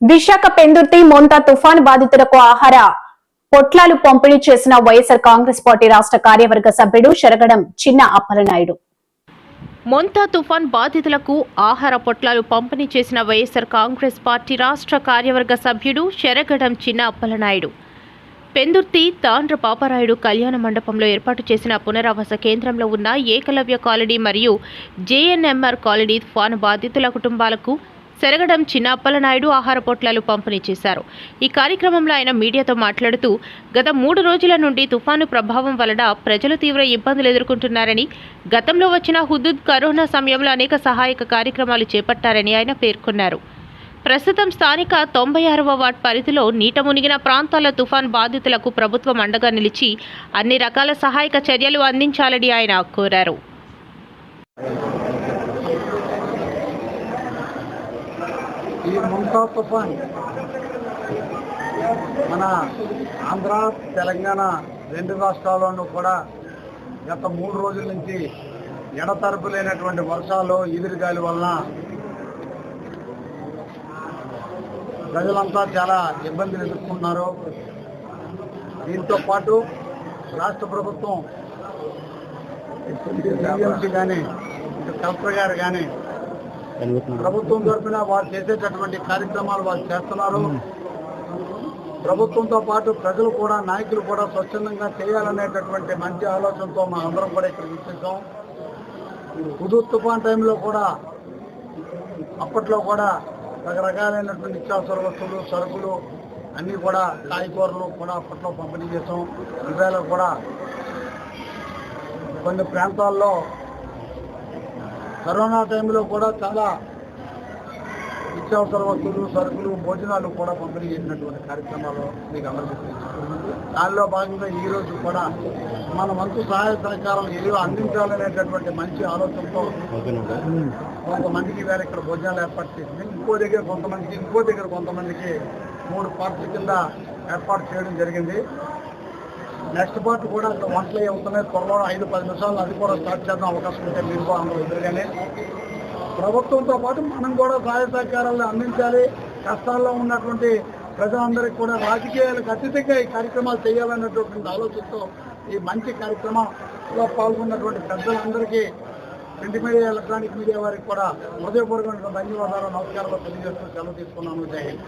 విశాఖ పెందుర్తి మోంతా తుఫాను బాధితులకు ఆహార పొట్లాలు పంపిణీ చేసిన వైఎస్ఆర్ కాంగ్రెస్ పార్టీ రాష్ట్ర కార్యవర్గ సభ్యుడు శరగడం చిన్న అప్పలనాయుడు. మోంతా తుఫాన్ బాధితులకు ఆహార పొట్లాలు పంపిణీ చేసిన వైఎస్ఆర్ కాంగ్రెస్ పార్టీ రాష్ట్ర కార్యవర్గ సభ్యుడు శరగడం చిన్న అప్పలనాయుడు పెందుర్తి తాండ్ర పాపరాయుడు కళ్యాణ మండపంలో ఏర్పాటు చేసిన పునరావాస కేంద్రంలో ఉన్న ఏకలవ్య కాలనీ మరియు జేఎన్ఎంఆర్ కాలనీ తుఫాను బాధితుల కుటుంబాలకు శరగడం చిన్న అప్పలనాయుడు ఆహార పొట్లాలు పంపిణీ చేశారు. ఈ కార్యక్రమంలో ఆయన మీడియాతో మాట్లాడుతూ గత 3 రోజుల నుండి తుఫాను ప్రభావం వలన ప్రజలు తీవ్ర ఇబ్బందులు ఎదుర్కొంటున్నారని, గతంలో వచ్చిన హుదూద్ కరోనా సమయంలో అనేక సహాయక కార్యక్రమాలు చేపట్టారని ఆయన పేర్కొన్నారు. ప్రస్తుతం స్థానిక 96వ వార్డ్ పరిధిలో నీట మునిగిన ప్రాంతాల తుఫాన్ బాధితులకు ప్రభుత్వం అండగా నిలిచి అన్ని రకాల సహాయక చర్యలు అందించాలని ఆయన కోరారు. ఈ మోంతా తుఫాన్ మన ఆంధ్ర తెలంగాణ 2 రాష్ట్రాల్లోనూ కూడా గత 3 రోజుల నుంచి ఎడతెరపు లేనటువంటి వర్షాలు ఈదురుగాలి వలన ప్రజలంతా చాలా ఇబ్బందులు ఎదుర్కొంటున్నారు. దీంతో పాటు రాష్ట్ర ప్రభుత్వం టీఎంసీ కానీ కలెక్టర్ గారు కానీ ప్రభుత్వం తరఫున వారు చేసేటటువంటి కార్యక్రమాలు వారు చేస్తున్నారు. ప్రభుత్వంతో పాటు ప్రజలు కూడా, నాయకులు కూడా స్వచ్ఛందంగా చేయాలనేటటువంటి మంచి ఆలోచనతో మా అందరం కూడా ఇక్కడ విచ్చేసాం. హుదూద్ తుఫాన్ టైంలో కూడా అప్పట్లో కూడా రకరకాలైనటువంటి నిత్యావసర వస్తువులు, సరుకులు అన్నీ కూడా, కాయగూరలు కూడా అప్పట్లో పంపిణీ చేసాం. ఇవాళ కూడా కొన్ని ప్రాంతాల్లో కరోనా టైంలో కూడా చాలా నిత్యావసర వస్తువులు, సరుకులు, భోజనాలు కూడా పంపిణీ చేసినటువంటి కార్యక్రమాలు మీకు అందరికీ తెలుసు. దానిలో భాగంగా ఈరోజు కూడా మన వంతు సహాయ సహకారాలు ఏదో అందించాలనేటటువంటి మంచి ఆలోచనతో కొంతమందికి వేరే ఇక్కడ భోజనాలు ఏర్పాటు చేసింది. ఇంకో దగ్గర కొంతమందికి 3 పార్ట్ల కింద ఏర్పాటు చేయడం జరిగింది. నెక్స్ట్ పార్ట్ కూడా అక్కడ వంటలు అవుతున్నాయి. త్వరలో 5-10 నిమిషాలు అది కూడా స్టార్ట్ చేద్దాం అవకాశం ఉంటే మీరు అందరూ ఎదురుగానే. ప్రభుత్వంతో పాటు మనం కూడా సహాయ సహకారాలను అందించాలి. కష్టాల్లో ఉన్నటువంటి ప్రజలందరికీ కూడా రాజకీయాలకు అతీతంగా ఈ కార్యక్రమాలు చేయాలన్నటువంటి ఆలోచనతో ఈ మంచి కార్యక్రమంలో పాల్గొన్నటువంటి పెద్దలందరికీ, ప్రింట్ మీడియా, ఎలక్ట్రానిక్ మీడియా వారికి కూడా హృదయపూర్వకమైన ధన్యవాదాలు, నమస్కారాలు తెలియజేస్తూ సెలవు తీసుకున్నాను. జై హింద్.